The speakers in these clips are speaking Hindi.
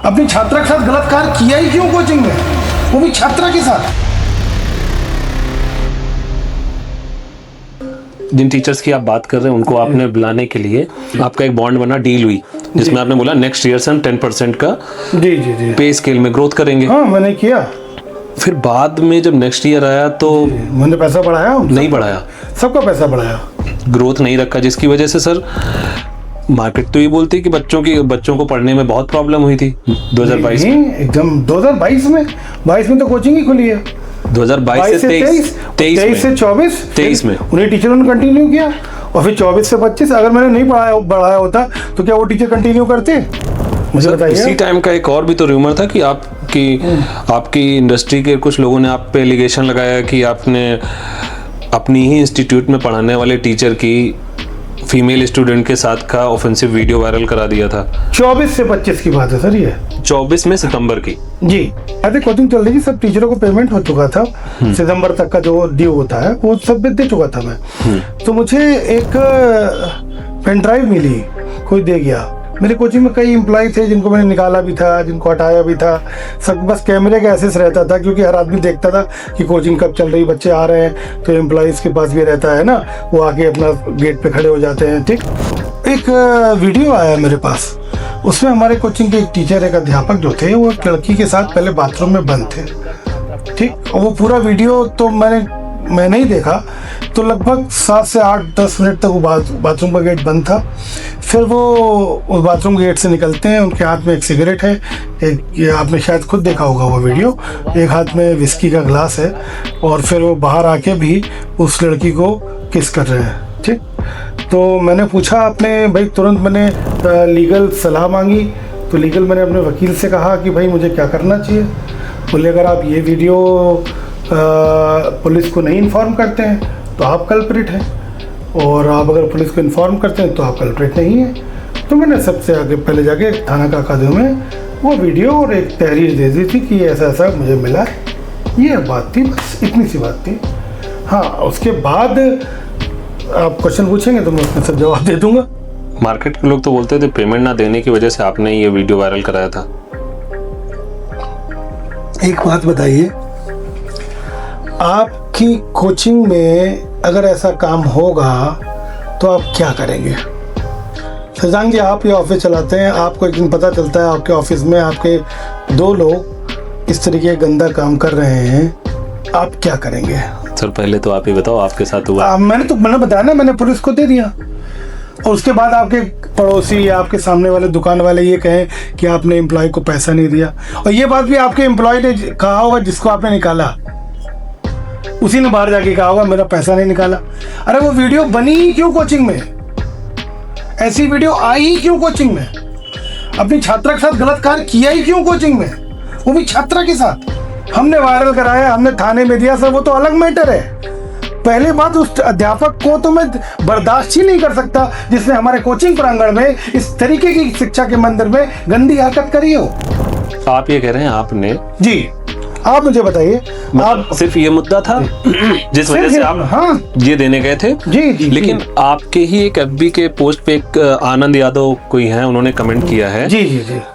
अपनी छात्रा के साथ गलत कार्य किया ही क्यों कोचिंग में, वो भी छात्रा के साथ। जिन टीचर्स की आप बात कर रहे हैं उनको आपने बुलाने के लिए आपका एक बॉन्ड बना, डील हुई, जिसमें आपने बोला नेक्स्ट ईयर से हम 10% का जी जी जी पे स्केल में ग्रोथ करेंगे। हाँ मैंने किया। फिर बाद में जब नेक्स्ट ईयर आया तो मैंने पैसा बढ़ाया, नहीं बढ़ाया, सबका पैसा बढ़ाया, ग्रोथ नहीं रखा, जिसकी वजह से सर मार्केट तो ये बोलती है कि बच्चों को पढ़ने में बहुत प्रॉब्लम हुई थी 2022 में। एकदम 2022 में, 22 में तो कोचिंग ही खुली है। 2022 से 23 से 24 में उन्हीं टीचरों ने कंटिन्यू किया, और फिर 24 से 25 अगर मैंने नहीं बढ़ाया होता तो क्या वो टीचर कंटिन्यू करते, मुझे बताइए। इसी टाइम का एक और भी तो रूमर था कि आपकी इंडस्ट्री के कुछ लोगों ने आप पे एलिगेशन लगाया कि आपने अपनी ही इंस्टीट्यूट में पढ़ाने वाले टीचर की फीमेल स्टूडेंट के साथ का ऑफेंसिव वीडियो वायरल करा दिया था। 24 से 25 की बात है सर, ये 24 में सितंबर की। जी अरे कोचिंग चल रही थी, सब टीचरों को पेमेंट हो चुका था, सितंबर तक का जो ड्यू होता है वो सब भी दे चुका था मैं। तो मुझे एक पेन ड्राइव मिली, कोई दे गया। मेरे कोचिंग में कई एम्प्लॉय थे जिनको मैंने निकाला भी था, जिनको हटाया भी था, सब बस कैमरे का एक्सेस रहता था, क्योंकि हर आदमी देखता था कि कोचिंग कब चल रही, बच्चे आ रहे हैं, तो एम्प्लॉयज़ के पास भी रहता है ना, वो आके अपना गेट पे खड़े हो जाते हैं। ठीक, एक वीडियो आया मेरे पास, उसमें हमारे कोचिंग के एक टीचर, एक अध्यापक जो थे, वो एक लड़की के साथ पहले बाथरूम में बंद थे। ठीक, वो पूरा वीडियो तो मैंने ही देखा, तो लगभग 7 से 8-10 मिनट तक वो बाथरूम का गेट बंद था। फिर वो उस बाथरूम गेट से निकलते हैं, उनके हाथ में एक सिगरेट है, ये आपने शायद खुद देखा होगा वो वीडियो, एक हाथ में विस्की का ग्लास है, और फिर वो बाहर आके भी उस लड़की को किस कर रहे हैं। ठीक, तो मैंने पूछा अपने भाई, तुरंत मैंने लीगल सलाह मांगी, तो लीगल मैंने अपने वकील से कहा कि भाई मुझे क्या करना चाहिए। बोले अगर आप ये वीडियो पुलिस को नहीं इन्फॉर्म करते हैं तो आप कल्प्रिट हैं, और आप अगर पुलिस को इन्फॉर्म करते हैं तो आप कल्प्रिट नहीं हैं। तो मैंने सबसे आगे पहले जाके थाना काकादू में वो वीडियो और एक तहरीर दे दी थी कि ऐसा ऐसा मुझे मिला है, ये बात थी, बस इतनी सी बात थी। हाँ, उसके बाद आप क्वेश्चन पूछेंगे तो मैं उसमें सब जवाब दे दूंगा। मार्केट के लोग तो बोलते थे पेमेंट ना देने की वजह से आपने ये वीडियो वायरल कराया था। एक बात बताइए, आपकी कोचिंग में अगर ऐसा काम होगा तो आप क्या करेंगे? शशांक जी, आप ये ऑफिस चलाते हैं, आपको एक दिन पता चलता है आपके ऑफिस में आपके 2 लोग इस तरीके का गंदा काम कर रहे हैं, आप क्या करेंगे? सर पहले तो आप ही बताओ, आपके साथ हुआ? मैंने बताया ना, मैंने पुलिस को दे दिया, और उसके बाद आपके पड़ोसी या आपके सामने वाले दुकान वाले ये कहें कि आपने एम्प्लॉय को पैसा नहीं दिया, और ये बात भी आपके एम्प्लॉय ने कहा होगा जिसको आपने निकाला, उसी ने बाहर जाके कहा होगा मेरा पैसा नहीं निकाला। अरे वो वीडियो बनी ही क्यों कोचिंग में, ऐसी वीडियो आई ही क्यों कोचिंग में, अपनी छात्रा के साथ गलत कार्य किया ही क्यों कोचिंग में, वो भी छात्रा के साथ। हमने वायरल कराया, हमने थाने में दिया सर, वो तो अलग मैटर है। पहले बात, उस अध्यापक को तो मैं बर्दाश्त ही नहीं कर सकता जिसने हमारे कोचिंग प्रांगण में इस तरीके की शिक्षा के मंदिर में गंदी हरकत करी हो। आप ये कह रहे हैं आपने? जी, आप मुझे बताइए, आप सिर्फ ये मुद्दा था जिस वजह से आप हाँ ये देने गए थे? जी। लेकिन आपके ही एक एफबी के पोस्ट पे एक आनंद यादव कोई है, उन्होंने कमेंट किया है जी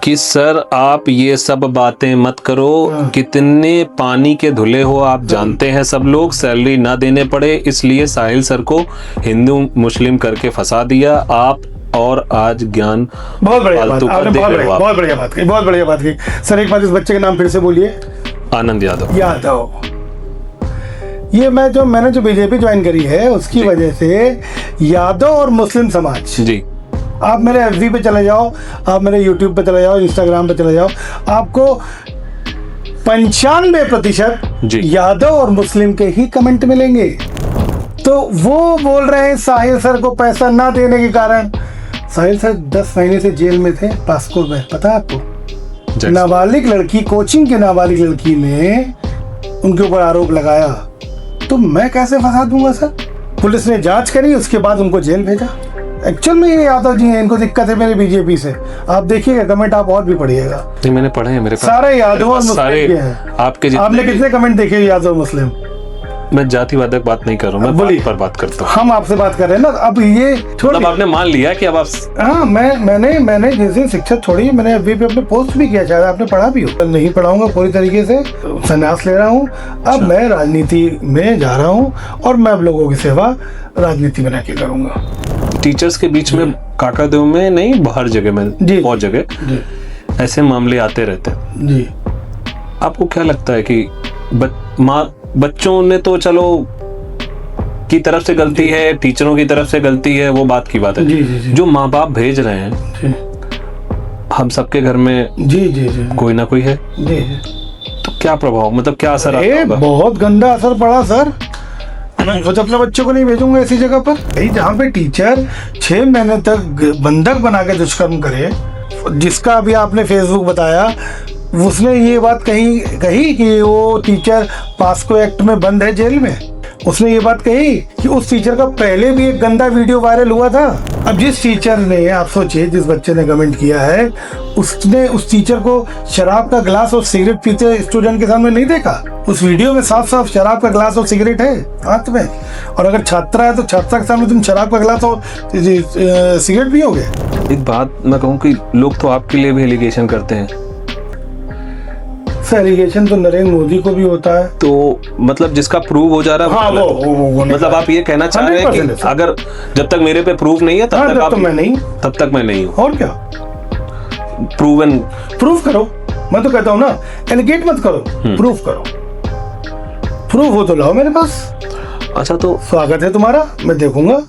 कि सर आप ये सब बातें मत करो, कितने पानी के धुले हो आप जानते हैं सब लोग, सैलरी ना देने पड़े इसलिए साहिल सर को हिंदू मुस्लिम करके फंसा दिया आप, और आज ज्ञान बहुत बढ़िया बात, बहुत बढ़िया बात की सर। एक बार इस बच्चे के नाम फिर से बोलिए। आनंद यादव। ये मैंने जो बीजेपी ज्वाइन करी है उसकी वजह से यादव और मुस्लिम समाज जी, आप मेरे एफबी पे चले जाओ, आप मेरे यूट्यूब पे चले जाओ, इंस्टाग्राम पे चले जाओ, आपको 95% यादव और मुस्लिम के ही कमेंट मिलेंगे। तो वो बोल रहे हैं साहिल सर को पैसा ना देने के कारण, साहिल सर 10 महीने से जेल में थे पास्को में, पता है आपको? नाबालिग लड़की, कोचिंग के नाबालिग लड़की ने उनके ऊपर आरोप लगाया, तो मैं कैसे फंसा दूंगा सर? पुलिस ने जांच करी, उसके बाद उनको जेल भेजा। एक्चुअल में ये यादव जी हैं, इनको दिक्कत है मेरे बीजेपी से। आप देखिएगा कमेंट, आप और भी पढ़िएगा। नहीं, मैंने पढ़े हैं, मेरे पास सारे यादव और मुस्लिम के हैं। आपके आपने कितने कमेंट देखे यादव मुस्लिम? मैं जातिवादक बात नहीं कर रहा हूँ, मैं बोलिए। बात पर बात करता हूँ। हम आपसे बात कर रहे हैं ना, अब ये छोड़ मतलब आपने मान लिया कि अब आप हाँ, मैंने जिस दिन शिक्षा छोड़ी, मैंने एफबी पे अपने पोस्ट भी किया, शायद आपने पढ़ा भी हो। नहीं पढ़ाऊंगा, पूरी तरीके से संन्यास ले रहा हूँ। अब मैं राजनीति में जा रहा हूँ और मैं अब लोगों की सेवा राजनीति में रह करूंगा। टीचर्स के बीच में काकादेव में नहीं, हर जगह में, जी। बहुत जगह ऐसे मामले आते रहते हैं जी। आपको क्या लगता है कि बच्चों ने तो चलो की तरफ से गलती है, टीचरों की तरफ से गलती है, वो बात की बात है। जी, जी, जी। जो माँ बाप भेज रहे हैं, जी हम सबके घर में जी जी जी कोई ना कोई है, जी। तो क्या प्रभाव, मतलब क्या असर आता ये होगा? बहुत गंदा असर पड़ा सर। मैं खुद अपने बच्चों को नहीं भेजूंगा ऐसी जगह पर। भाई जहाँ पे टीचर 6 महीने तक बंधक बना के दुष्कर्म करे, जिसका अभी आपने फेसबुक बताया, उसने ये बात कही कि वो टीचर पास्को एक्ट में बंद है जेल में। उसने ये बात कही कि उस टीचर का पहले भी एक गंदा वीडियो वायरल हुआ था। अब जिस टीचर ने, आप सोचिए, जिस बच्चे ने कमेंट किया है, उसने उस टीचर को शराब का गिलास और सिगरेट पीते स्टूडेंट के सामने नहीं देखा। उस वीडियो में साफ साफ शराब का गिलास और सिगरेट है हाथ में, और अगर छात्रा है तो छात्रा के सामने तुम शराब का गिलास और सिगरेट पियोगे? एक बात मैं कहूँ कि लोग तो आपके लिए भी एलिगेशन करते हैं, एलिगेशन तो नरेंद्र मोदी को भी होता है। तो मतलब जिसका प्रूव हो जा रहा है, हाँ, वो मतलब आप ये कहना चाह रहे हैं कि 100% अगर जब तक मेरे पे प्रूफ नहीं है तब तक आप, मैं नहीं, तब तक मैं नहीं हूँ। और क्या, प्रूफ करो। मैं तो कहता हूँ ना, एलिगेट मत करो, प्रूफ करो। प्रूफ हो तो लाओ मेरे पास। अच्छा, तो स्वागत है तुम्हारा, मैं देखूंगा।